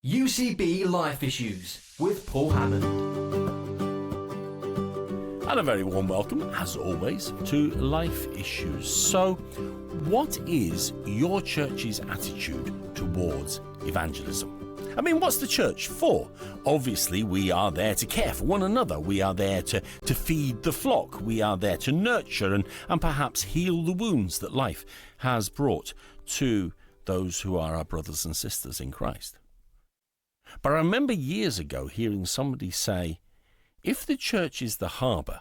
UCB Life Issues with Paul Hammond. And a very warm welcome, as always, to Life Issues. So, what is your church's attitude towards evangelism? I mean, what's the church for? Obviously, we are there to care for one another. We are there to feed the flock. We are there to nurture and perhaps heal the wounds that life has brought to those who are our brothers and sisters in Christ. But I remember years ago hearing somebody say, if the church is the harbour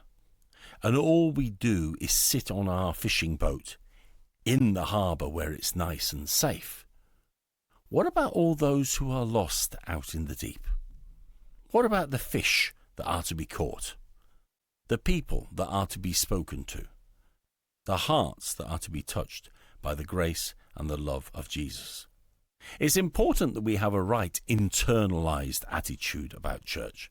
and all we do is sit on our fishing boat in the harbour where it's nice and safe, what about all those who are lost out in the deep? What about the fish that are to be caught? The people that are to be spoken to? The hearts that are to be touched by the grace and the love of Jesus? It's important that we have a right internalised attitude about church,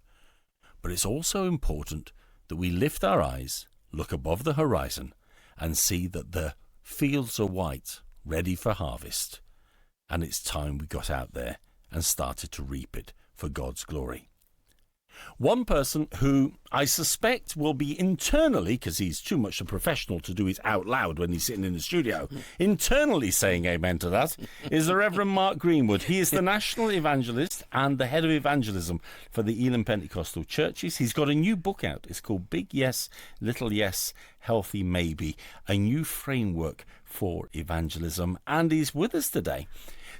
but it's also important that we lift our eyes, look above the horizon, and see that the fields are white, ready for harvest, and it's time we got out there and started to reap it for God's glory. One person who I suspect will be internally, because he's too much a professional to do it out loud when he's sitting in the studio, internally saying amen to that, is the Reverend Mark Greenwood. He is the national evangelist and the head of evangelism for the Elim Pentecostal churches. He's got a new book out. It's called Big Yes, Little Yes, Healthy Maybe, a new framework for evangelism. And he's with us today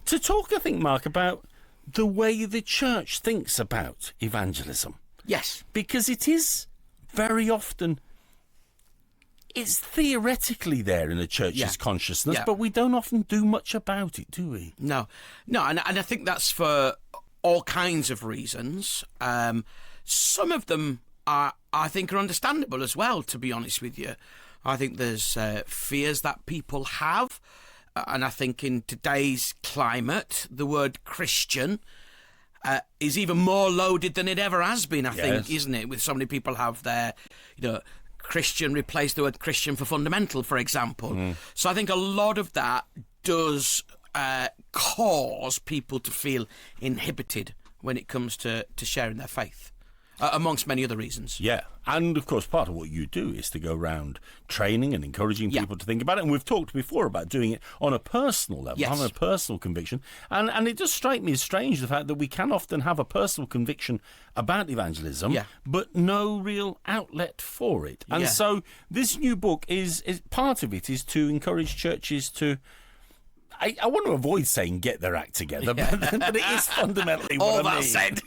to talk, I think, Mark, about the way the church thinks about evangelism. Yes. Because it is very often, it's theoretically there in the church's consciousness, but we don't often do much about it, do we? No, and I think that's for all kinds of reasons. Some of them I think are understandable as well, to be honest with you. I think there's fears that people have. And I think in today's climate, the word Christian is even more loaded than it ever has been, I think, isn't it? With so many people have their, Christian replace the word Christian for fundamental, for example. So I think a lot of that does cause people to feel inhibited when it comes to sharing their faith. Amongst many other reasons. Yeah, and of course part of what you do is to go around training and encouraging people to think about it, and we've talked before about doing it on a personal level, having a personal conviction, and it does strike me as strange the fact that we can often have a personal conviction about evangelism, but no real outlet for it. And so this new book is part of it is to encourage churches to, I want to avoid saying get their act together, but it is fundamentally what I mean. Said.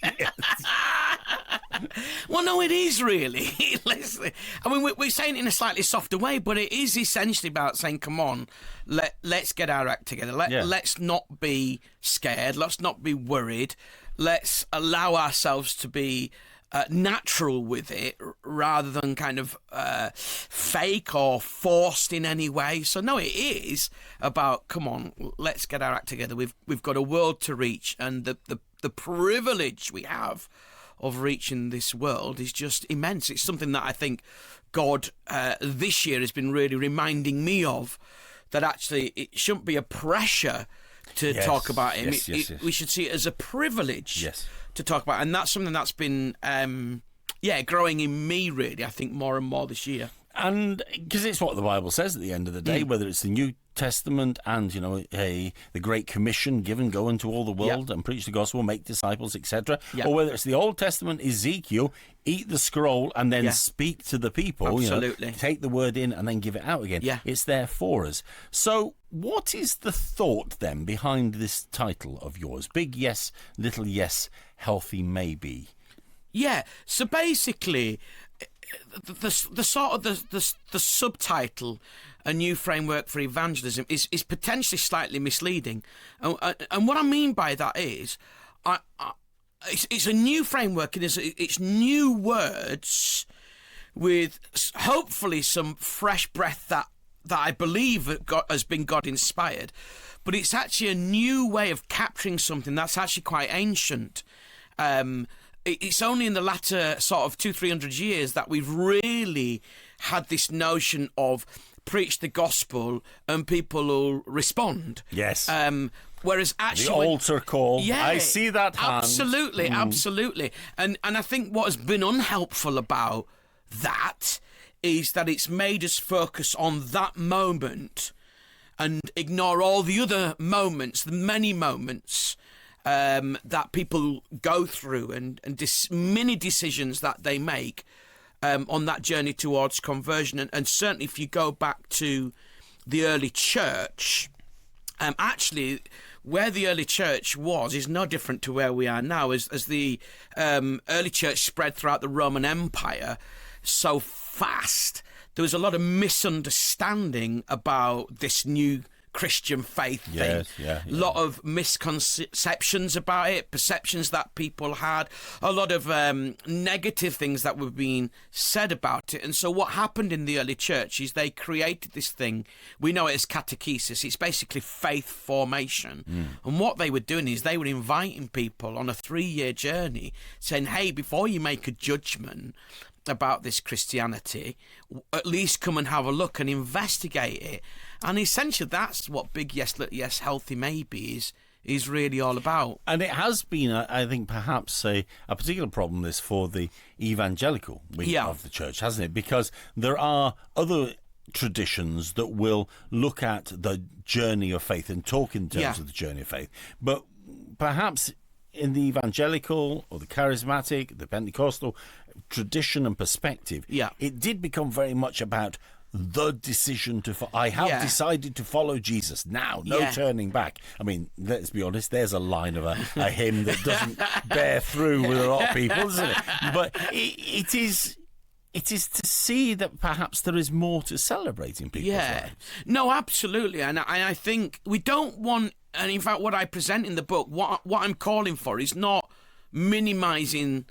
Well, no, it is really. I mean, we're saying it in a slightly softer way, but it is essentially about saying, come on, let's get our act together. Let's not be scared. Let's not be worried. Let's allow ourselves to be natural with it rather than kind of fake or forced in any way. So no, it is about, come on, let's get our act together. We've got a world to reach, and the privilege we have of reaching this world is just immense. It's something that I think God this year has been really reminding me of, that actually it shouldn't be a pressure to talk about him. We should see it as a privilege to talk about, and that's something that's been growing in me, really, I think, more and more this year. And because it's what the Bible says at the end of the day, whether it's the New Testament and, the Great Commission, given, go into all the world and preach the gospel, make disciples, etc., or whether it's the Old Testament, Ezekiel, eat the scroll and then speak to the people, absolutely, take the word in and then give it out again. It's there for us. So what is the thought then behind this title of yours? Big Yes, Little Yes, Healthy Maybe. Yeah, so basically the sort of the subtitle, a new framework for evangelism, is potentially slightly misleading, and what I mean by that is, it's a new framework. It's new words with hopefully some fresh breath that I believe has been God inspired, but it's actually a new way of capturing something that's actually quite ancient. It's only in the latter sort of 200-300 years that we've really had this notion of preach the gospel and people will respond. Yes. Whereas actually, the altar call. Yeah, I see that hand. Absolutely. And I think what has been unhelpful about that is that it's made us focus on that moment and ignore all the other moments, the many moments that people go through and many decisions that they make on that journey towards conversion. And certainly if you go back to the early church, actually where the early church was is no different to where we are now. As the early church spread throughout the Roman Empire so fast, there was a lot of misunderstanding about this new Christian faith thing. A lot of misconceptions about it, perceptions that people had, a lot of negative things that were being said about it. And so what happened in the early church is they created this thing, we know it as catechesis. It's basically faith formation. And what they were doing is they were inviting people on a 3-year journey, saying, hey, before you make a judgment about this Christianity, at least come and have a look and investigate it. And essentially that's what Big Yes, Little Yes, Healthy Maybe is really all about. And it has been, I think, perhaps a particular problem this for the evangelical wing of the church, hasn't it? Because there are other traditions that will look at the journey of faith and talk in terms of the journey of faith. But perhaps in the evangelical or the charismatic, the Pentecostal tradition and perspective, it did become very much about the decision to I have decided to follow Jesus now, no turning back. I mean, let's be honest, there's a line of a hymn that doesn't bear through with a lot of people, isn't it? But it is to see that perhaps there is more to celebrate in people's lives. No, absolutely. And I think we don't want, and in fact what I present in the book, what I'm calling for is not minimising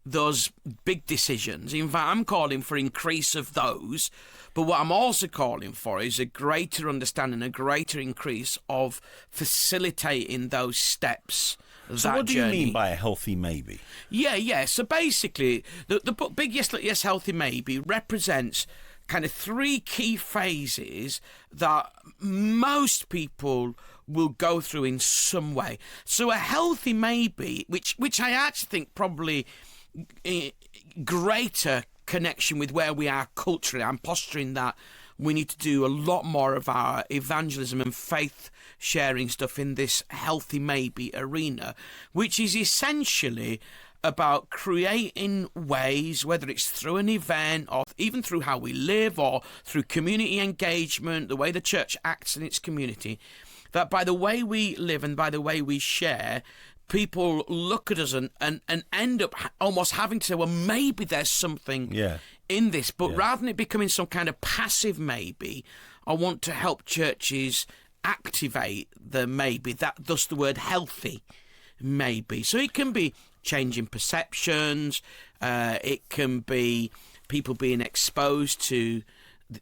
those big decisions. In fact, I'm calling for increase of those. But what I'm also calling for is a greater understanding, a greater increase of facilitating those steps. So what do you mean by a healthy maybe? Yeah. So basically, the book Big Yes, Little Yes, Healthy Maybe represents kind of 3 key phases that most people will go through in some way. So a healthy maybe, which I actually think probably greater connection with where we are culturally. I'm posturing that we need to do a lot more of our evangelism and faith sharing stuff in this healthy maybe arena, which is essentially about creating ways, whether it's through an event or even through how we live or through community engagement, the way the church acts in its community, that by the way we live and by the way we share, people look at us and end up almost having to say, well, maybe there's something in this. But rather than it becoming some kind of passive maybe, I want to help churches activate the maybe, thus the word healthy maybe. So it can be changing perceptions, it can be people being exposed to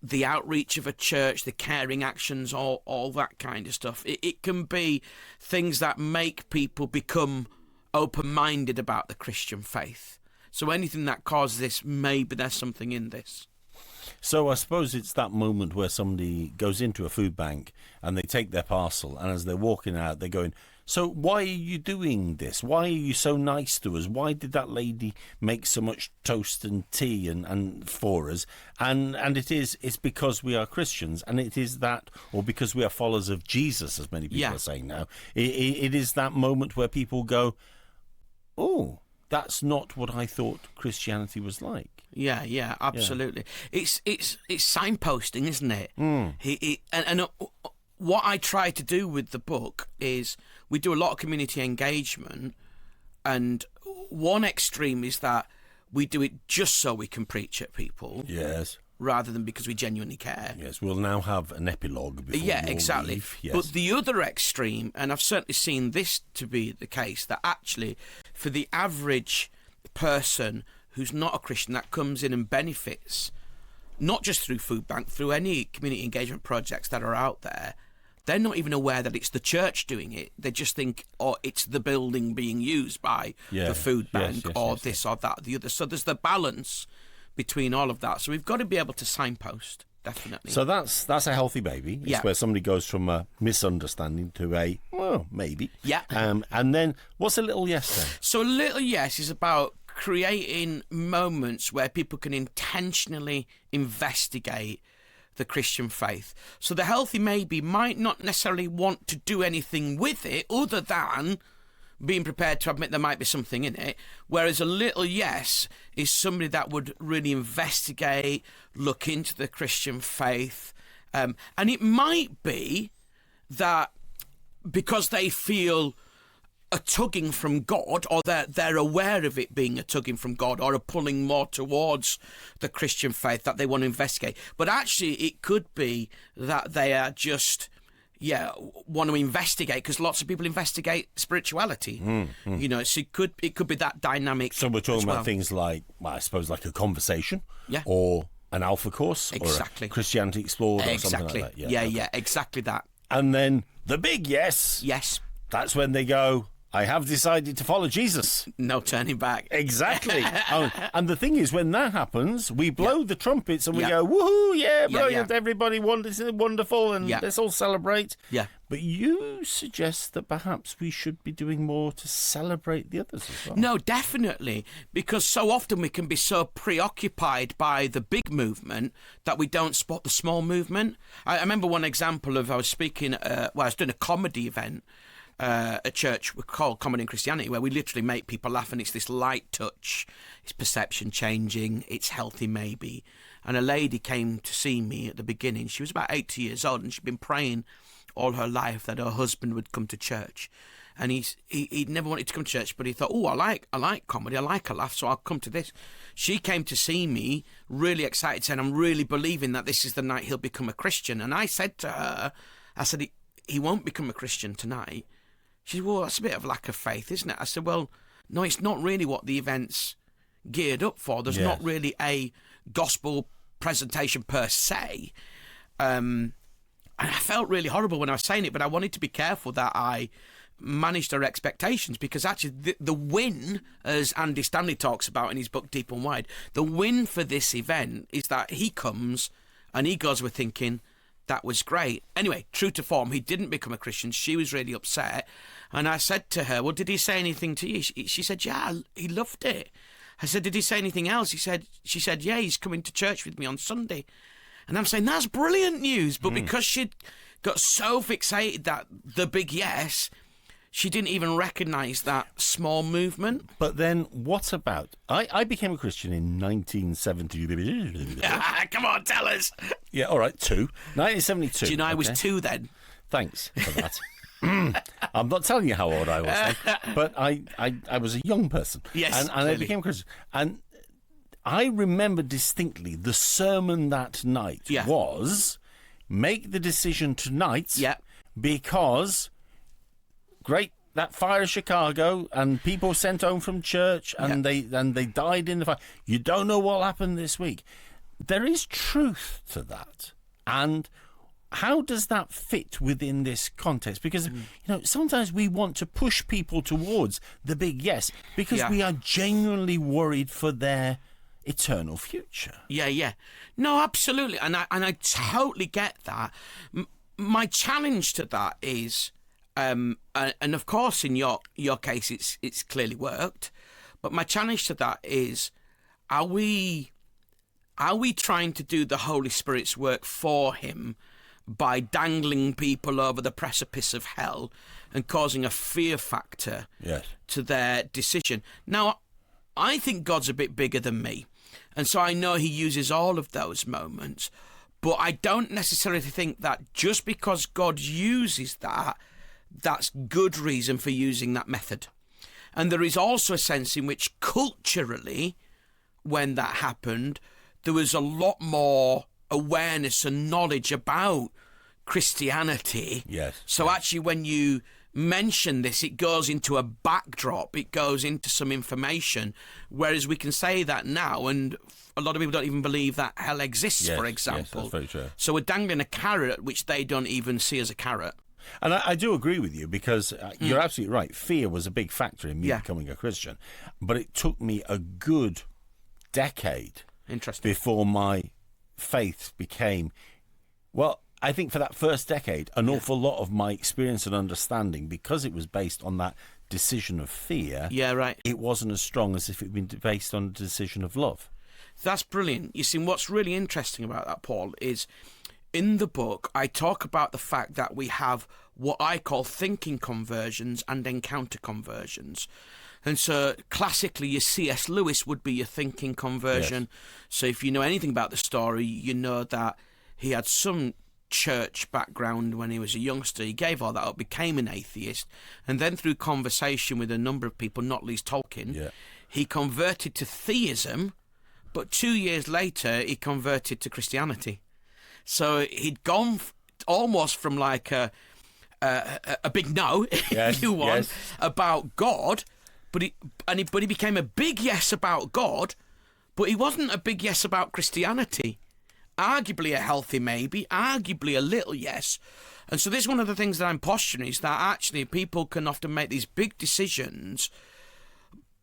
the outreach of a church, the caring actions, all that kind of stuff. It can be things that make people become open-minded about the Christian faith. So anything that causes this, maybe there's something in this. So I suppose it's that moment where somebody goes into a food bank and they take their parcel, and as they're walking out, they're going, so why are you doing this? Why are you so nice to us? Why did that lady make so much toast and tea and for us? And it's because we are Christians, and it is that, or because we are followers of Jesus, as many people are saying now. It is that moment where people go, oh, that's not what I thought Christianity was like. Yeah, absolutely. Yeah. It's signposting, isn't it? And what I try to do with the book is we do a lot of community engagement, and one extreme is that we do it just so we can preach at people. Yes. Rather than because we genuinely care. Yes, we'll now have an epilogue before we exactly. leave. Yes. But the other extreme, and I've certainly seen this to be the case, that actually for the average person who's not a Christian that comes in and benefits, not just through Food Bank, through any community engagement projects that are out there, they're not even aware that it's the church doing it. They just think, oh, it's the building being used by the food bank or this or that or the other. So there's the balance between all of that. So we've got to be able to signpost. definitely. So that's a healthy baby. It's where somebody goes from a misunderstanding to a, well, maybe. Yeah. And then what's a little yes then? So a little yes is about creating moments where people can intentionally investigate the Christian faith. So the healthy maybe might not necessarily want to do anything with it other than being prepared to admit there might be something in it, whereas a little yes is somebody that would really investigate, look into the Christian faith, and it might be that because they feel a tugging from God, or they're aware of it being a tugging from God, or a pulling more towards the Christian faith, that they want to investigate. But actually, it could be that they are just, want to investigate, because lots of people investigate spirituality. You know, so it could be that dynamic. So we're talking about things like, well, I suppose, like a conversation, or an alpha course, or a Christianity Explored, or something like that. Yeah, exactly that. And then the big yes. Yes. That's when they go, I have decided to follow Jesus. No turning back. Exactly. And the thing is, when that happens, we blow the trumpets and we go, woohoo, yeah, brilliant, everybody, wonderful, and let's all celebrate. Yeah. But you suggest that perhaps we should be doing more to celebrate the others as well. No, definitely, because so often we can be so preoccupied by the big movement that we don't spot the small movement. I remember one example of, I was speaking, I was doing a comedy event, a church we call Comedy and Christianity, where we literally make people laugh, and it's this light touch, it's perception changing, it's healthy maybe. And a lady came to see me at the beginning. She was about 80 years old, and she'd been praying all her life that her husband would come to church. And he'd never wanted to come to church, but he thought, I like comedy, I like a laugh, so I'll come to this. She came to see me really excited, saying, I'm really believing that this is the night he'll become a Christian. And I said to her, he won't become a Christian tonight. She said, well, that's a bit of lack of faith, isn't it? I said, well, no, it's not really what the event's geared up for. There's not really a gospel presentation per se. And I felt really horrible when I was saying it, but I wanted to be careful that I managed her expectations, because actually the win, as Andy Stanley talks about in his book Deep and Wide, the win for this event is that he comes and he goes with thinking, that was great. Anyway, true to form, he didn't become a Christian. She was really upset. And I said to her, well, did he say anything to you? She said, yeah, he loved it. I said, did he say anything else? She said, yeah, he's coming to church with me on Sunday. And I'm saying, that's brilliant news. But because she'd got so fixated that the big yes, she didn't even recognise that small movement. But then what about... I became a Christian in 1970... Come on, tell us. Yeah, all right, 1972. Do you know I was 2 then? Thanks for that. I'm not telling you how old I was then, but I was a young person. Yes, and I became a Christian. And I remember distinctly the sermon that night was, make the decision tonight because... Great, that fire of Chicago, and people sent home from church, and they died in the fire. You don't know what happened this week. There is truth to that. And how does that fit within this context? Because, sometimes we want to push people towards the big yes, because we are genuinely worried for their eternal future. Yeah. No, absolutely. And I totally get that. My challenge to that is... and of course, in your case, it's clearly worked. But my challenge to that is, are we trying to do the Holy Spirit's work for him by dangling people over the precipice of hell and causing a fear factor to their decision? Now, I think God's a bit bigger than me, and so I know he uses all of those moments. But I don't necessarily think that just because God uses that, that's good reason for using that method. And there is also a sense in which culturally, when that happened, there was a lot more awareness and knowledge about Christianity. Yes. So actually, when you mention this, it goes into a backdrop, it goes into some information, whereas we can say that now, and a lot of people don't even believe that hell exists, for example. Yes, that's very true. So we're dangling a carrot, which they don't even see as a carrot. And I do agree with you, because you're absolutely right. Fear was a big factor in me becoming a Christian. But it took me a good decade before my faith became, well, I think for that first decade, an awful lot of my experience and understanding, because it was based on that decision of fear, it wasn't as strong as if it had been based on a decision of love. That's brilliant. You see, what's really interesting about that, Paul, is in the book, I talk about the fact that we have what I call thinking conversions and encounter conversions. And so classically, your C.S. Lewis would be your thinking conversion. Yes. So if you know anything about the story, you know that he had some church background when he was a youngster. He gave all that up, became an atheist, and then through conversation with a number of people, not least Tolkien, he converted to theism, but 2 years later he converted to Christianity. So he'd gone almost from like a big no, if you want, about God, but he became a big yes about God, but he wasn't a big yes about Christianity. Arguably a healthy maybe, arguably a little yes. And so this is one of the things that I'm posturing, is that actually people can often make these big decisions,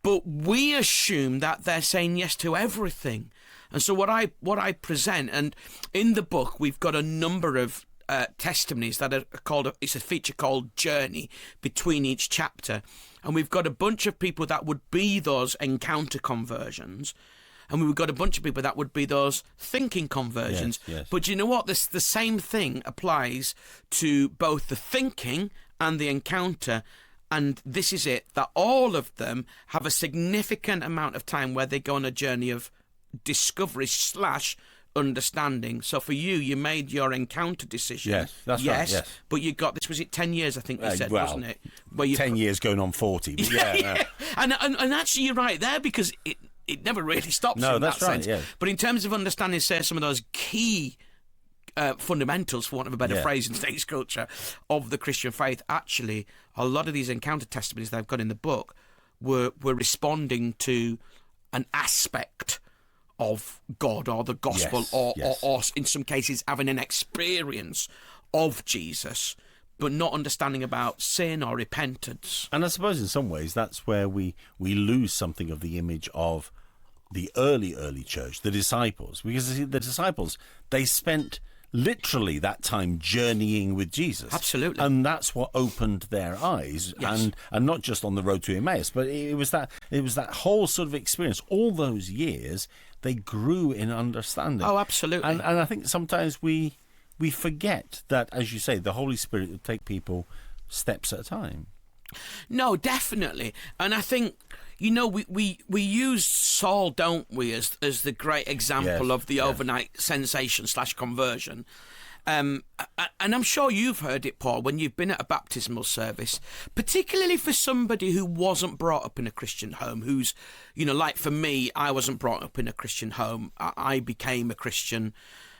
but we assume that they're saying yes to everything. And so what I present, and in the book we've got a number of testimonies that are called, it's a feature called Journey, between each chapter, and we've got a bunch of people that would be those encounter conversions, and we've got a bunch of people that would be those thinking conversions. But you know what? The same thing applies to both the thinking and the encounter. And this is it, that all of them have a significant amount of time where they go on a journey of discovery / understanding. So for you, you made your encounter decision. Yes, that's right. Yes. But you got this, was it 10 years, I think you said, wasn't it? Where 10 years going on 40. But yeah. And actually you're right there, because it never really stops in that sense. Yes. But in terms of understanding, say, some of those key fundamentals, for want of a better phrase, in today's culture, of the Christian faith, actually, a lot of these encounter testimonies that I've got in the book were responding to an aspect of God or the gospel, or in some cases having an experience of Jesus, but not understanding about sin or repentance. And I suppose in some ways that's where we lose something of the image of the early church, the disciples, because the disciples, they spent literally that time journeying with Jesus. Absolutely. And that's what opened their eyes, and not just on the road to Emmaus, but it was that whole sort of experience. All those years, they grew in understanding. Oh, absolutely. And I think sometimes we forget that, as you say, the Holy Spirit will take people steps at a time. No, definitely. And I think, you know, we use Saul, don't we, as the great example of the overnight sensation / conversion. And I'm sure you've heard it, Paul, when you've been at a baptismal service, particularly for somebody who wasn't brought up in a Christian home, who's, you know, like for me, I wasn't brought up in a Christian home. I became a Christian.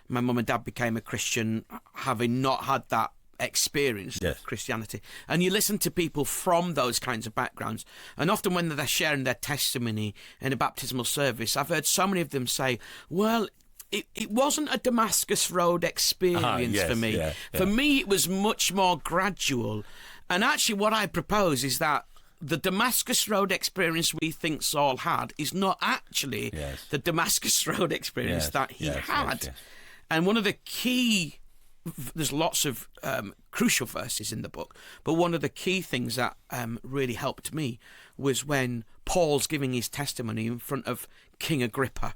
My mum and dad became a Christian, having not had that experience of Christianity. And you listen to people from those kinds of backgrounds, and often when they're sharing their testimony in a baptismal service, I've heard so many of them say, well, it wasn't a Damascus Road experience for me. For me, it was much more gradual. And actually what I propose is that the Damascus Road experience we think Saul had is not actually the Damascus Road experience that he had. And one of the key, there's lots of crucial verses in the book, but one of the key things that really helped me was when Paul's giving his testimony in front of King Agrippa.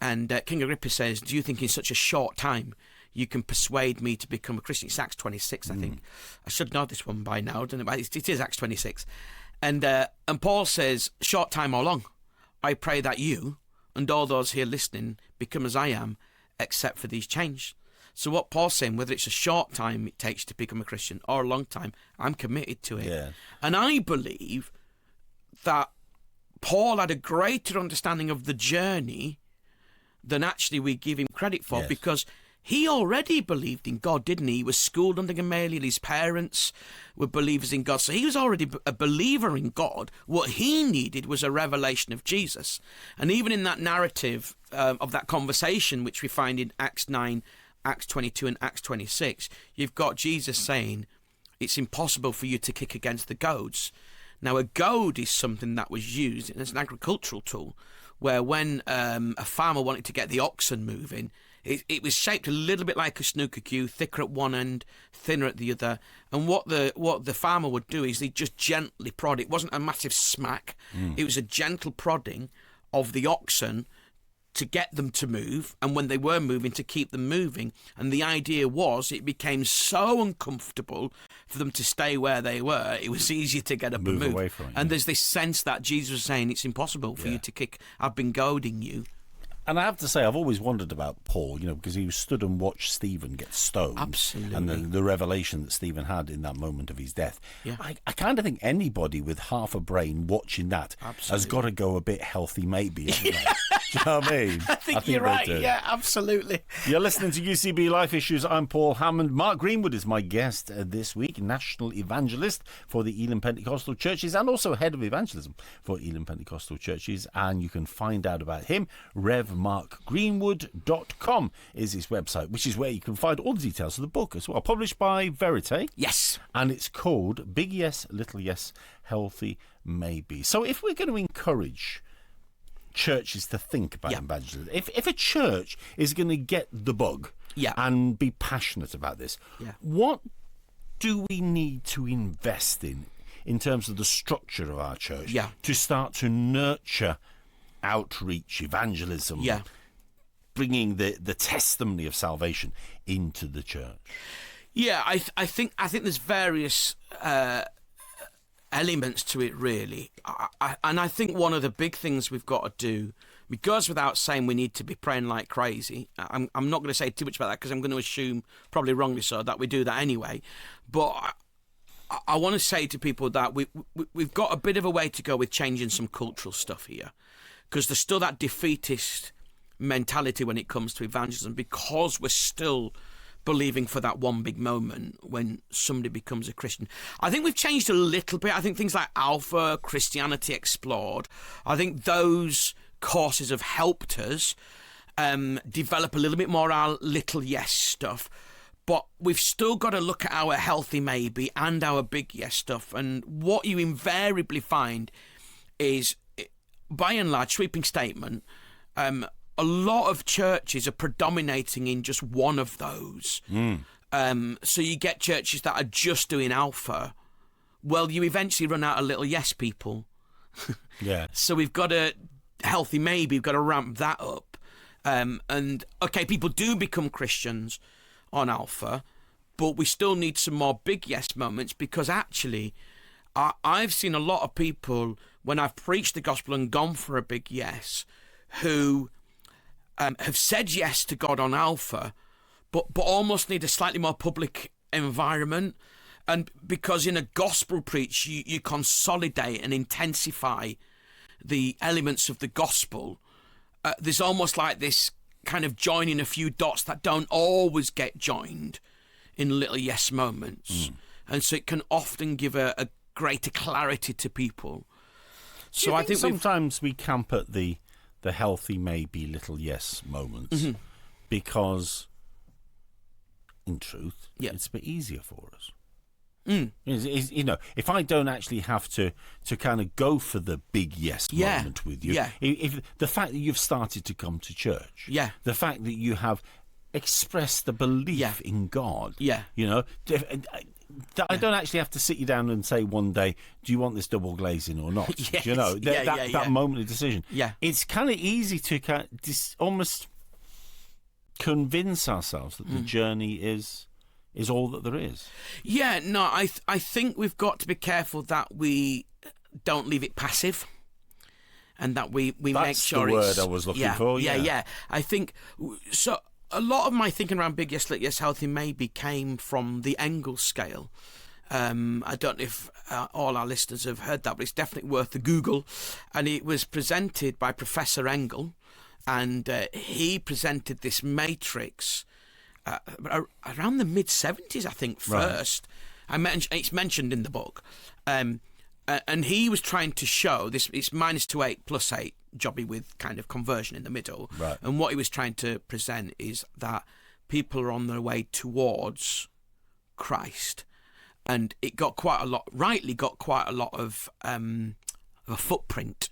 And King Agrippa says, do you think in such a short time you can persuade me to become a Christian? It's Acts 26, I think. I should know this one by now, don't I? It is Acts 26. And Paul says, short time or long, I pray that you and all those here listening become as I am, except for these chains. So what Paul's saying, whether it's a short time it takes to become a Christian or a long time, I'm committed to it. Yeah. And I believe that Paul had a greater understanding of the journey than actually we give him credit for, because he already believed in God, didn't he? He was schooled under Gamaliel. His parents were believers in God. So he was already a believer in God. What he needed was a revelation of Jesus. And even in that narrative of that conversation, which we find in Acts 9, Acts 22 and Acts 26, you've got Jesus saying, it's impossible for you to kick against the goads. Now, a goad is something that was used as an agricultural tool, where when a farmer wanted to get the oxen moving, It was shaped a little bit like a snooker cue, thicker at one end, thinner at the other. And what the farmer would do is he'd just gently prod. It wasn't a massive smack. It was a gentle prodding of the oxen to get them to move, and when they were moving, to keep them moving. And the idea was it became so uncomfortable for them to stay where they were, it was easier to get up and move. Away from it, and there's this sense that Jesus was saying, it's impossible for you to kick. I've been goading you. And I have to say, I've always wondered about Paul, because he stood and watched Stephen get stoned. Absolutely. And the revelation that Stephen had in that moment of his death. Yeah. I kind of think anybody with half a brain watching that has got to go a bit healthy, maybe. Isn't it? Do you know what I mean? I think you're right. Yeah, absolutely. You're listening to UCB Life Issues. I'm Paul Hammond. Mark Greenwood is my guest this week, National Evangelist for the Elim Pentecostal Churches and also Head of Evangelism for Elim Pentecostal Churches. And you can find out about him, RevMarkGreenwood.com is his website, which is where you can find all the details of the book as well. Published by Verite. Yes. And it's called Big Yes, Little Yes, Healthy Maybe. So if we're going to encourage churches to think about evangelism, if a church is going to get the bug and be passionate about this, what do we need to invest in terms of the structure of our church to start to nurture outreach, evangelism, bringing the testimony of salvation into the church? Yeah, I think there's various elements to it, really. And I think one of the big things we've got to do, because without saying we need to be praying like crazy, I'm not going to say too much about that because I'm going to assume, probably wrongly so, that we do that anyway. But I want to say to people that we've got a bit of a way to go with changing some cultural stuff here, because there's still that defeatist mentality when it comes to evangelism, because we're still believing for that one big moment when somebody becomes a Christian. I think we've changed a little bit. I think things like Alpha, Christianity Explored, I think those courses have helped us develop a little bit more our little yes stuff. But we've still got to look at our healthy maybe and our big yes stuff. And what you invariably find is, by and large, sweeping statement, a lot of churches are predominating in just one of those. So you get churches that are just doing Alpha. Well, you eventually run out of little yes people. So we've got a healthy maybe, we've got to ramp that up. And, okay, people do become Christians on Alpha, but we still need some more big yes moments, because actually I've seen a lot of people, when I've preached the gospel and gone for a big yes, who have said yes to God on Alpha, but almost need a slightly more public environment. And because in a gospel preach, you consolidate and intensify the elements of the gospel, there's almost like this kind of joining a few dots that don't always get joined in little yes moments. And so it can often give a greater clarity to people. So I think sometimes we camp at the healthy maybe little yes moments because in truth it's a bit easier for us. If I don't actually have to kind of go for the big yes moment with you, if the fact that you've started to come to church, the fact that you have expressed the belief in God, I don't actually have to sit you down and say one day, do you want this double glazing or not? That moment of decision. It's kind of easy to almost convince ourselves that the journey is all that there is. I think we've got to be careful that we don't leave it passive, and that we make sure it's... That's the word I was looking for. I think so. A lot of my thinking around big yes, little yes, healthy maybe came from the Engel scale. I don't know if all our listeners have heard that, but it's definitely worth a Google. And it was presented by Professor Engel, and he presented this matrix around the mid-70s, I think, first. Right. It's mentioned in the book. And he was trying to show this, it's -2 8 +8, jobby with kind of conversion in the middle. Right. And what he was trying to present is that people are on their way towards Christ. And it rightly got quite a lot of a footprint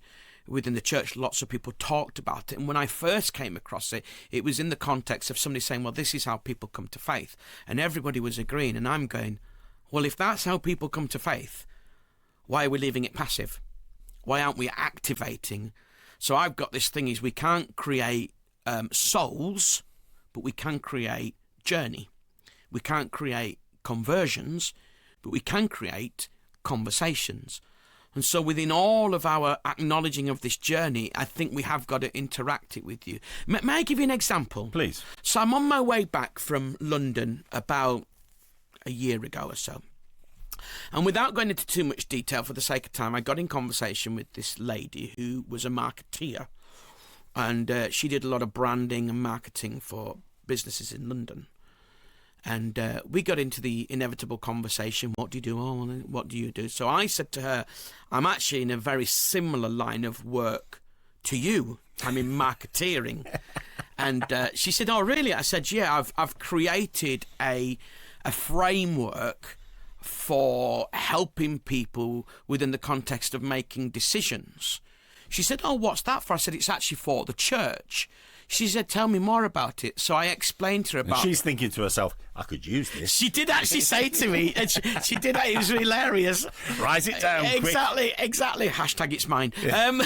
within the church, lots of people talked about it. And when I first came across it, it was in the context of somebody saying, well, this is how people come to faith. And everybody was agreeing. And I'm going, well, if that's how people come to faith, why are we leaving it passive? Why aren't we activating? So I've got this thing is we can't create souls, but we can create journey. We can't create conversions, but we can create conversations. And so within all of our acknowledging of this journey, I think we have got to interact it with you. May I give you an example? Please. So I'm on my way back from London about a year ago or so. And without going into too much detail for the sake of time, I got in conversation with this lady who was a marketeer. And she did a lot of branding and marketing for businesses in London. And we got into the inevitable conversation, what do you do? Oh, what do you do? So I said to her, I'm actually in a very similar line of work to you. I'm in marketeering. And she said, oh, really? I said, yeah, I've created a framework for helping people within the context of making decisions. She said, oh, what's that for? I said, it's actually for the church. She said, tell me more about it. So I explained to her about... And she's thinking to herself, I could use this. She did actually say to me, and she did, it was hilarious. Write it down quick. Exactly. Hashtag it's mine. Yeah.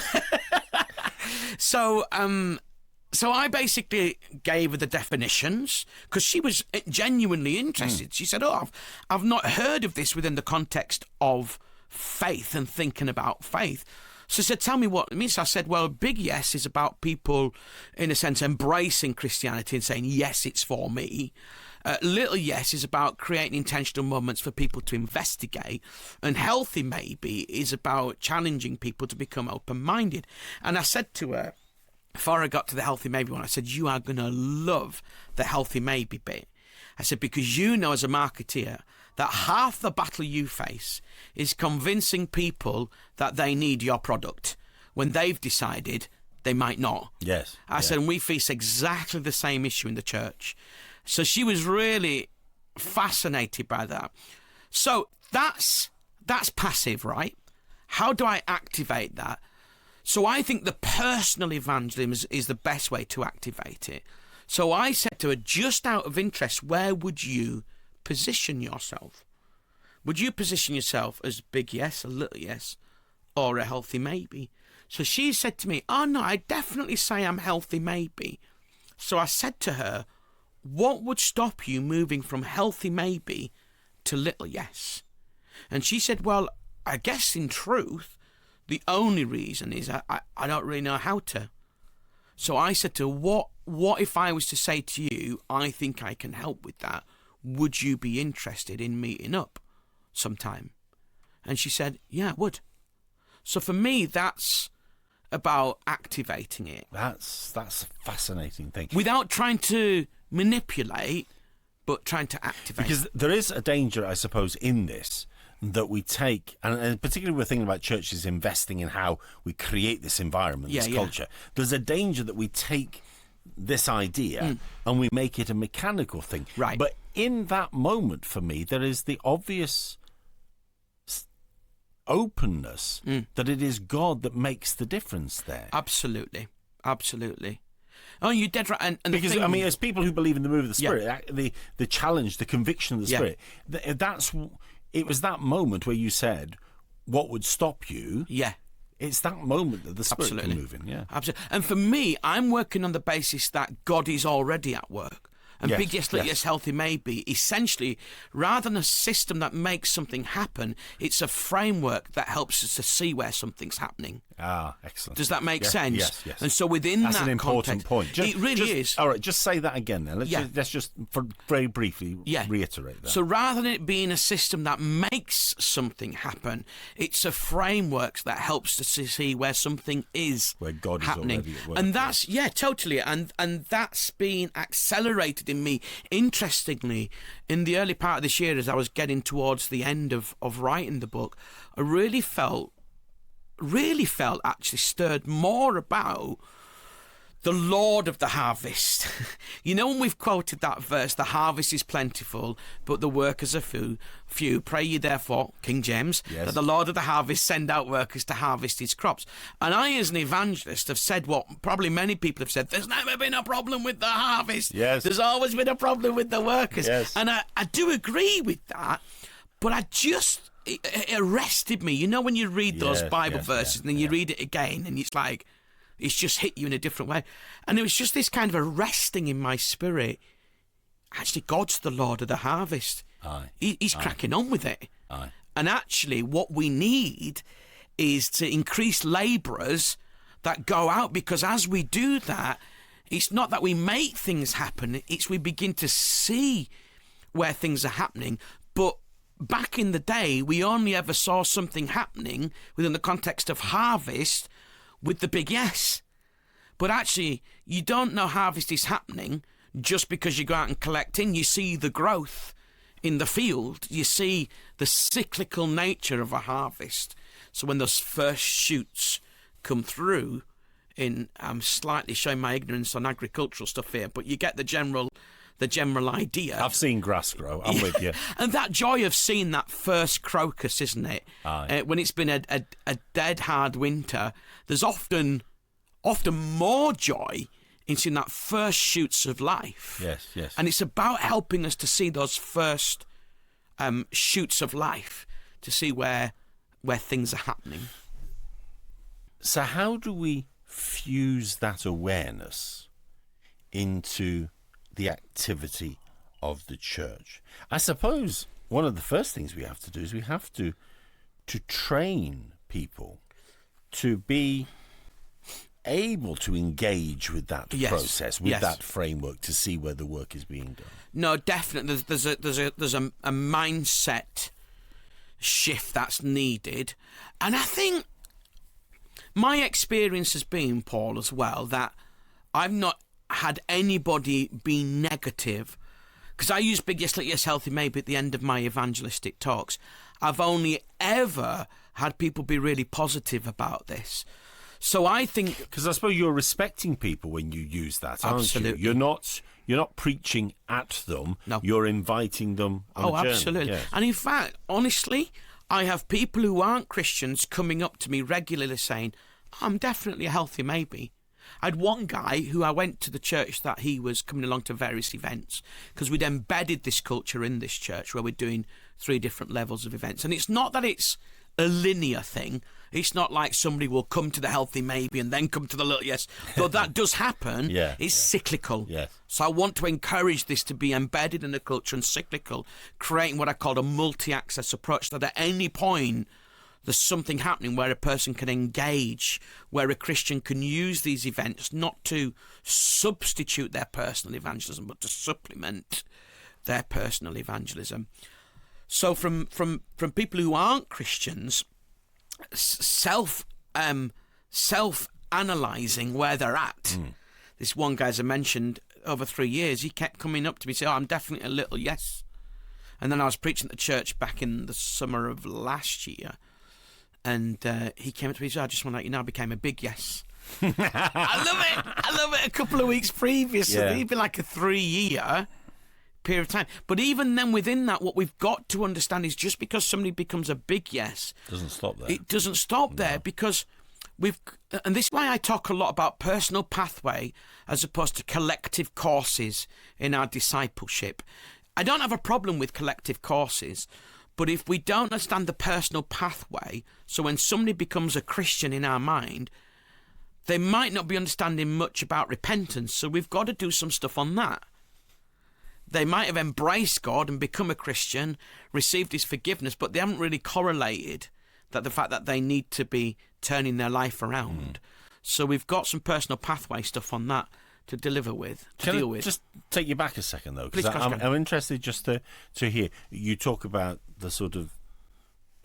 So I basically gave her the definitions because she was genuinely interested. She said, oh, I've not heard of this within the context of faith and thinking about faith. So I said, tell me what it means. I said, well, big yes is about people, in a sense, embracing Christianity and saying, yes, it's for me. Little yes is about creating intentional moments for people to investigate. And healthy maybe is about challenging people to become open-minded. And I said to her, before I got to the healthy maybe one, I said, you are going to love the healthy maybe bit. I said, because you know as a marketeer that half the battle you face is convincing people that they need your product when they've decided they might not. Yes. I said, and we face exactly the same issue in the church. So she was really fascinated by that. So that's passive, right? How do I activate that? So I think the personal evangelism is the best way to activate it. So I said to her, just out of interest, where would you position yourself? Would you position yourself as big yes, a little yes, or a healthy maybe? So she said to me, oh no, I definitely say I'm healthy maybe. So I said to her, what would stop you moving from healthy maybe to little yes? And she said, well, I guess in truth, the only reason is I don't really know how to. So I said to her, what if I was to say to you, I think I can help with that? Would you be interested in meeting up sometime? And she said, yeah, I would. So for me, that's about activating it. That's a fascinating thing. Without trying to manipulate, but trying to activate. Because there is a danger, I suppose, in this, that we take, and particularly we're thinking about churches investing in how we create this environment, this culture. There's a danger that we take this idea and we make it a mechanical thing. Right. But in that moment, for me, there is the obvious openness that it is God that makes the difference there. Absolutely. Oh, you're dead right. And because, I mean, as people who believe in the move of the Spirit, the challenge, the conviction of the Spirit, it was that moment where you said, what would stop you? Yeah. It's that moment that the Spirit can move in, Absolutely. And for me, I'm working on the basis that God is already at work. And big yes, little yes, healthy maybe, essentially, rather than a system that makes something happen, it's a framework that helps us to see where something's happening. Ah, excellent. Does that make sense? Yes. And so within that's that an important context, point. It really is. All right, just say that again then. Let's just very briefly reiterate that. So rather than it being a system that makes something happen, it's a framework that helps us to see where something is where God happening. Is already at work. And that's, totally. And that's been accelerated in me. Interestingly, in the early part of this year, as I was getting towards the end of writing the book, I really felt actually stirred more about the Lord of the harvest. You know, when we've quoted that verse, the harvest is plentiful, but the workers are few. Pray ye therefore, King James, that the Lord of the harvest send out workers to harvest his crops. And I, as an evangelist, have said what probably many people have said: there's never been a problem with the harvest. Yes. There's always been a problem with the workers. Yes. And I do agree with that, but it arrested me. You know, when you read those Bible verses and then you read it again and it's like, it's just hit you in a different way. And it was just this kind of arresting in my spirit. Actually, God's the Lord of the harvest. Aye. He's cracking on with it. Aye. And actually, what we need is to increase labourers that go out, because as we do that, it's not that we make things happen, it's we begin to see where things are happening. But back in the day, we only ever saw something happening within the context of harvest with the big yes. But actually, you don't know harvest is happening just because you go out and collect in. You see the growth in the field. You see the cyclical nature of a harvest. So when those first shoots come through, I'm slightly showing my ignorance on agricultural stuff here, but you get the general idea. I've seen grass grow. I'm with you. And that joy of seeing that first crocus, isn't it? When it's been a dead hard winter, there's often more joy in seeing that first shoots of life. Yes, yes. And it's about helping us to see those first shoots of life, to see where things are happening. So how do we fuse that awareness into the activity of the church? I suppose one of the first things we have to do is we have to train people to be able to engage with that process, with that framework, to see where the work is being done. No, definitely. There's a mindset shift that's needed, and I think my experience has been, Paul, as well, that I've not had anybody be negative, because I use Big Yes, Little Yes, Healthy Maybe at the end of my evangelistic talks. I've only ever had people be really positive about this. So I think, because I suppose you're respecting people when you use that, aren't absolutely. you? You're not preaching at them. No. You're inviting them on a journey. Absolutely. Yes. And in fact, honestly, I have people who aren't Christians coming up to me regularly saying, I'm definitely a healthy maybe. I had one guy who I went to the church that he was coming along to various events, because we'd embedded this culture in this church where we're doing 3 different levels of events. And it's not that it's a linear thing. It's not like somebody will come to the healthy maybe and then come to the little yes. Though that does happen, it's cyclical. Yes. So I want to encourage this to be embedded in the culture and cyclical, creating what I call a multi-access approach, that at any point there's something happening where a person can engage, where a Christian can use these events not to substitute their personal evangelism, but to supplement their personal evangelism. So from people who aren't Christians, self-analysing where they're at. This one guy, as I mentioned, over 3 years, he kept coming up to me and saying, I'm definitely a little yes. And then I was preaching at the church back in the summer of last year, and he came up to me and said, I just want to let you know I became a big yes. I love it. A couple of weeks previously, it'd been like a 3-year period of time. But even then, within that, what we've got to understand is just because somebody becomes a big yes, doesn't stop there. It doesn't stop there, because and this is why I talk a lot about personal pathway as opposed to collective courses in our discipleship. I don't have a problem with collective courses, but if we don't understand the personal pathway, so when somebody becomes a Christian in our mind, they might not be understanding much about repentance, so we've got to do some stuff on that. They might have embraced God and become a Christian, received his forgiveness, but they haven't really correlated the fact that they need to be turning their life around. So we've got some personal pathway stuff on that to deal with. Can I just take you back a second, though? Because I'm interested just to hear. You talk about the sort of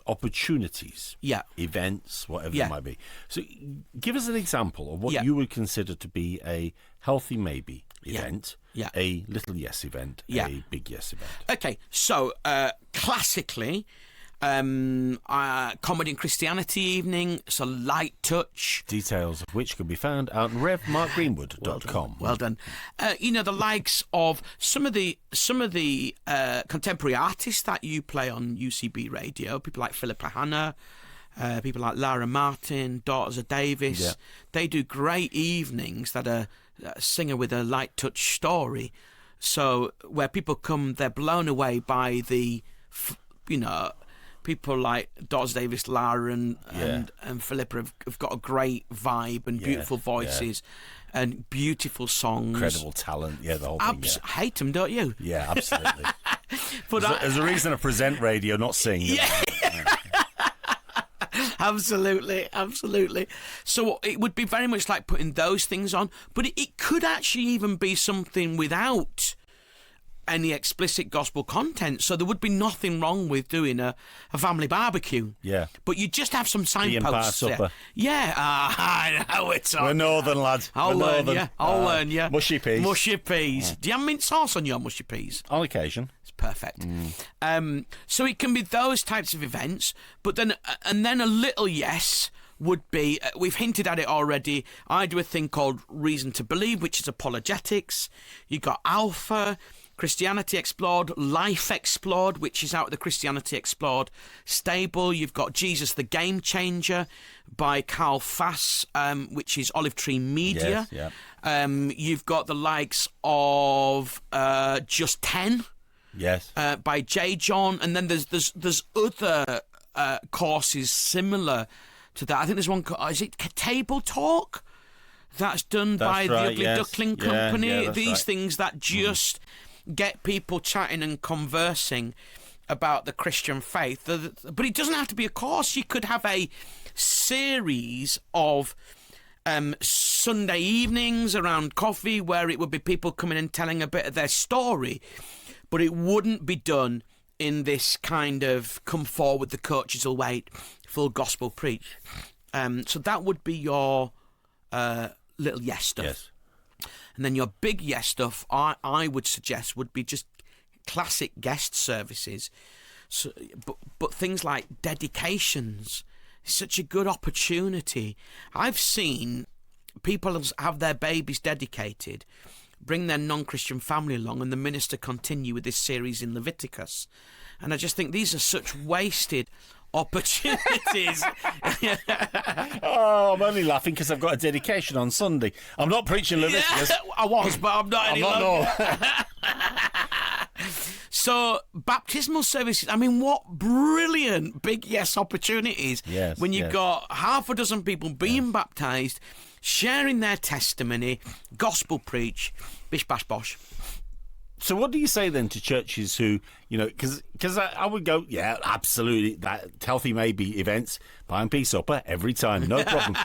opportunities, events, whatever it might be. So give us an example of what you would consider to be a healthy maybe event, a little yes event, a big yes event. Okay, so classically, Comedy and Christianity evening. It's a light touch. Details of which can be found at revmarkgreenwood.com. Well done. The likes of some of the contemporary artists that you play on UCB radio, people like Philippa Hanna, people like Lara Martin, Daughters of Davis. Yeah. They do great evenings that are a singer with a light touch story. So where people come, they're blown away by the, people like Daughters of Davis, Lara and Philippa have got a great vibe and beautiful voices and beautiful songs. Incredible talent, the whole thing. Hate them, don't you? Yeah, absolutely. But there's a reason to present radio, not sing. Yeah. Absolutely. So it would be very much like putting those things on, but it could actually even be something without any explicit gospel content. So there would be nothing wrong with doing a family barbecue. Yeah. But you just have some signposts. Supper. Yeah. I know it's on. We're northern, lads. I'll learn you. Mushy peas. Yeah. Do you have mint sauce on your mushy peas? On occasion. Perfect. So it can be those types of events, but then a little yes would be, we've hinted at it already, I do a thing called Reason to Believe, which is apologetics. You got Alpha, Christianity Explored, Life Explored, which is out of the Christianity Explored stable. You've got Jesus the Game Changer by Carl Fass, which is Olive Tree Media. Yes, yeah. You've got the likes of Just 10. Yes. By J. John, and then there's other courses similar to that. I think there's one. Is it Table Talk? That's done by the Ugly Duckling Company. These things that just get people chatting and conversing about the Christian faith. But it doesn't have to be a course. You could have a series of Sunday evenings around coffee where it would be people coming and telling a bit of their story. But it wouldn't be done in this kind of come forward, the coaches will wait, full gospel preach. So that would be your little yes stuff. Yes. And then your big yes stuff, I would suggest, would be just classic guest services. So, but things like dedications, such a good opportunity. I've seen people have their babies dedicated, bring their non-Christian family along, and the minister continue with this series in Leviticus. And I just think these are such wasted opportunities. I'm only laughing because I've got a dedication on Sunday. I'm not preaching Leviticus. Yeah, I was, but I'm not any longer. So, baptismal services, I mean, what brilliant big yes opportunities when you've got half a dozen people being baptised, sharing their testimony, gospel preach, bish bash bosh. So what do you say then to churches who, because I would go, yeah, absolutely, that healthy maybe events, pie and pea supper every time, no problem.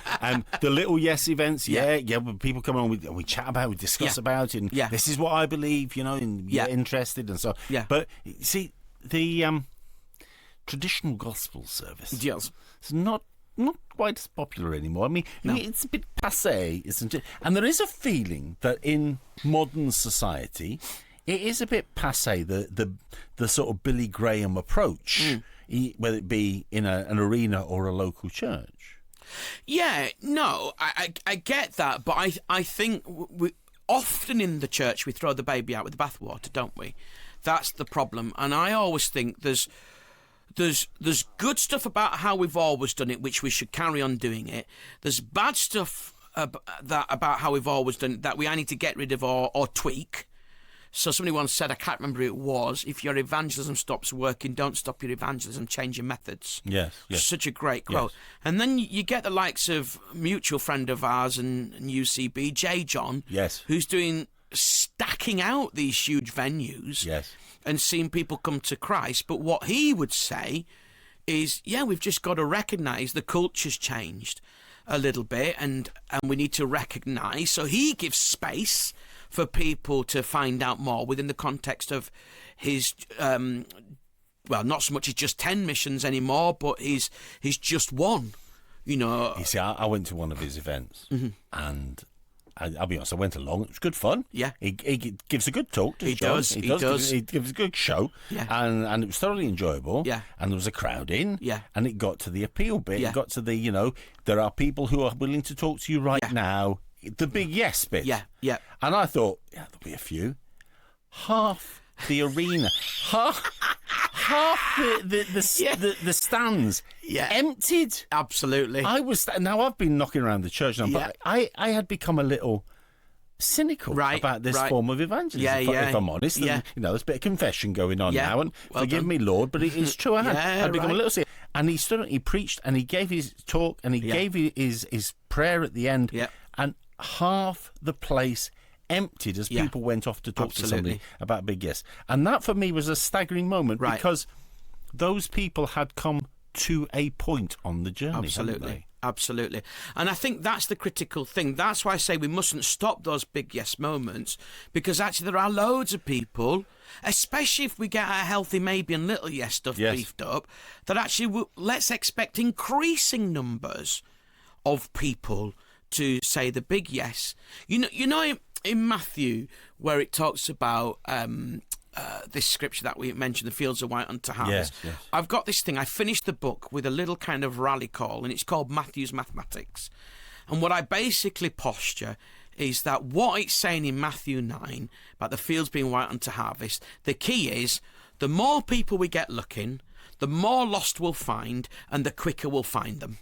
The little yes events, when people come on, we chat about, we discuss about it, and this is what I believe, and you're interested and so on. Yeah. But see, the traditional gospel service is not quite as popular anymore. I mean, it's a bit passé, isn't it? And there is a feeling that in modern society, it is a bit passé, the sort of Billy Graham approach, whether it be in an arena or a local church. Yeah, no, I get that, but I think we often in the church we throw the baby out with the bathwater, don't we? That's the problem. And I always think there's good stuff about how we've always done it, which we should carry on doing it. There's bad stuff about how we've always done it that we need to get rid of or tweak. So somebody once said, I can't remember who it was, if your evangelism stops working, don't stop your evangelism, change your methods. Yes. Such a great quote. Yes. And then you get the likes of a mutual friend of ours and UCB, J. John, who's stacking out these huge venues and seeing people come to Christ. But what he would say is, we've just got to recognise the culture's changed a little bit and we need to recognise. So he gives space for people to find out more within the context of his, not so much as just 10 missions anymore, but he's just one, You see, I went to one of his events and I'll be honest, I went along. It was good fun. Yeah. He gives a good talk. He does. He gives a good show. Yeah. And it was thoroughly enjoyable. Yeah. And there was a crowd in. Yeah. And it got to the appeal bit. Yeah. It got to the, there are people who are willing to talk to you right now. The big yes bit. Yeah. Yeah. And I thought, there'll be a few. Half the arena, half the stands emptied. Absolutely. Now I've been knocking around the church now, but I had become a little cynical about this form of evangelism. If I'm honest, and, there's a bit of confession going on now, and forgive me, Lord, but it's true. I'd become a little cynical. And he stood, he preached, and he gave his talk, and he gave his prayer at the end, and half the place emptied as people went off to talk to somebody about Big Yes. And that for me was a staggering moment because those people had come to a point on the journey. Absolutely. And I think that's the critical thing. That's why I say we mustn't stop those Big Yes moments, because actually there are loads of people, especially if we get our healthy maybe and little yes stuff beefed up, that actually let's expect increasing numbers of people to say the big yes. You know in Matthew, where it talks about this scripture that we mentioned, the fields are white unto harvest. Yes. I've got this thing. I finished the book with a little kind of rally call, and it's called Matthew's Mathematics. And what I basically posture is that what it's saying in Matthew 9 about the fields being white unto harvest, the key is the more people we get looking, the more lost we'll find, and the quicker we'll find them.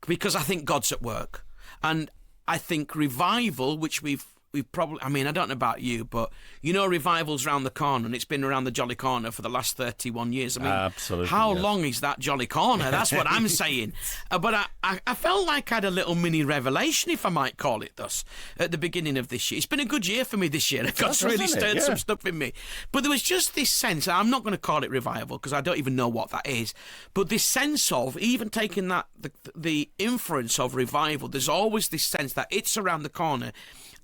Because I think God's at work. And I think revival, which we've probably, I mean, I don't know about you, but revival's around the corner, and it's been around the jolly corner for the last 31 years. I mean, absolutely, how long is that jolly corner? That's what I'm saying. But I felt like I had a little mini revelation, if I might call it thus, at the beginning of this year. It's been a good year for me this year. God's really stirred some stuff in me. But there was just this sense, I'm not going to call it revival because I don't even know what that is, but this sense of, even taking that, the inference of revival, there's always this sense that it's around the corner,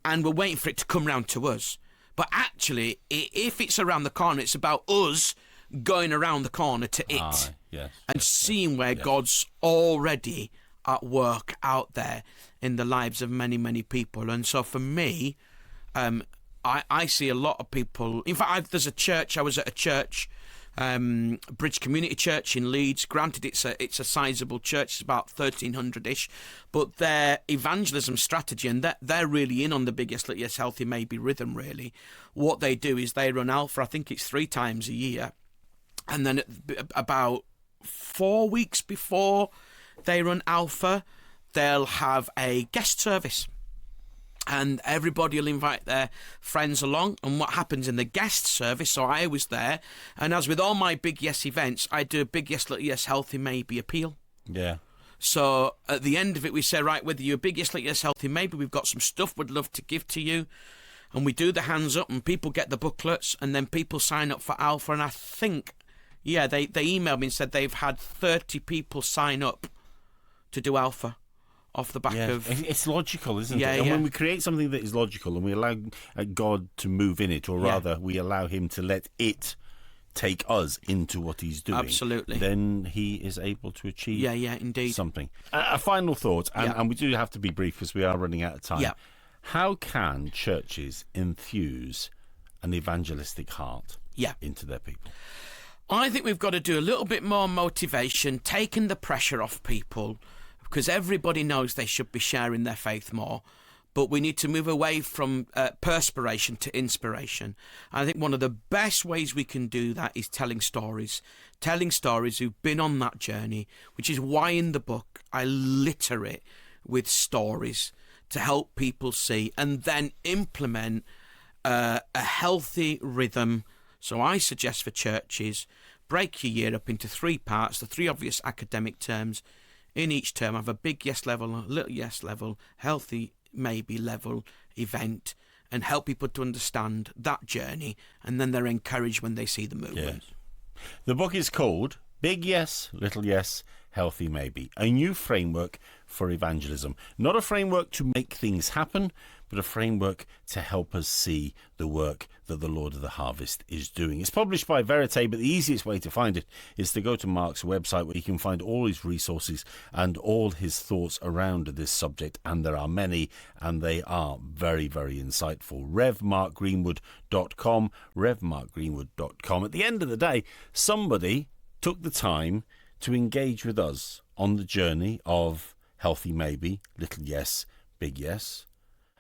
and we're waiting for it to come round to us. But actually, if it's around the corner, it's about us going around the corner to it and seeing where God's already at work out there in the lives of many, many people. And so for me, I see a lot of people. In fact, there's a church. I was at a church, Bridge Community Church in Leeds. Granted, it's a sizable church. It's about 1,300-ish, but their evangelism strategy, and they're really in on the biggest, yes, healthy maybe rhythm. Really, what they do is they run Alpha. I think it's 3 times a year, and then about 4 weeks before they run Alpha, they'll have a guest service. And everybody will invite their friends along. And what happens in the guest service, so I was there, and as with all my Big Yes events, I do a Big Yes, Little Yes, Healthy Maybe appeal. Yeah. So at the end of it, we say, right, whether you're a Big Yes, Little Yes, Healthy Maybe, we've got some stuff we'd love to give to you. And we do the hands up, and people get the booklets, and then people sign up for Alpha. And I think, they emailed me and said they've had 30 people sign up to do Alpha. Off the back of... It's logical, isn't it? And when we create something that is logical and we allow God to move in it, or rather we allow him to let it take us into what he's doing, absolutely, then he is able to achieve indeed. something. A final thought, and we do have to be brief because we are running out of time. Yeah. How can churches infuse an evangelistic heart into their people? I think we've got to do a little bit more motivation, taking the pressure off people, because everybody knows they should be sharing their faith more. But we need to move away from perspiration to inspiration. I think one of the best ways we can do that is telling stories who've been on that journey, which is why in the book I litter it with stories to help people see and then implement a healthy rhythm. So I suggest for churches, break your year up into 3 parts, the 3 obvious academic terms. In each term, have a big yes level, a little yes level, healthy maybe level event, and help people to understand that journey, and then they're encouraged when they see the movement. Yes. The book is called Big Yes, Little Yes, Healthy Maybe, a new framework for evangelism. Not a framework to make things happen, but a framework to help us see the work that the Lord of the Harvest is doing. It's published by Verite, but the easiest way to find it is to go to Mark's website, where you can find all his resources and all his thoughts around this subject, and there are many, and they are very, very insightful. RevMarkGreenwood.com, RevMarkGreenwood.com. At the end of the day, somebody took the time to engage with us on the journey of Healthy Maybe, Little Yes, Big Yes.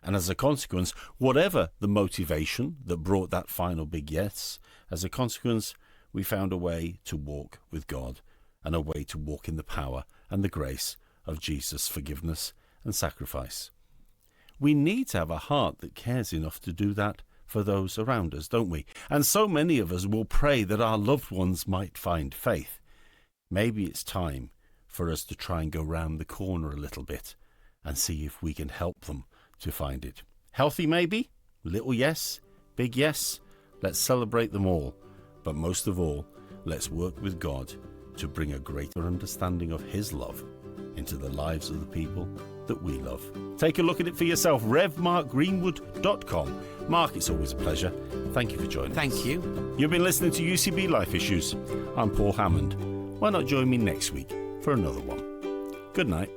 And as a consequence, whatever the motivation that brought that final big yes, as a consequence, we found a way to walk with God and a way to walk in the power and the grace of Jesus' forgiveness and sacrifice. We need to have a heart that cares enough to do that for those around us, don't we? And so many of us will pray that our loved ones might find faith. Maybe it's time for us to try and go round the corner a little bit and see if we can help them to find it. Healthy maybe, little yes, big yes. Let's celebrate them all. But most of all, let's work with God to bring a greater understanding of his love into the lives of the people that we love. Take a look at it for yourself. RevMarkGreenwood.com. Mark, it's always a pleasure. Thank you for joining us. Thank you. You've been listening to UCB Life Issues. I'm Paul Hammond. Why not join me next week for another one? Good night.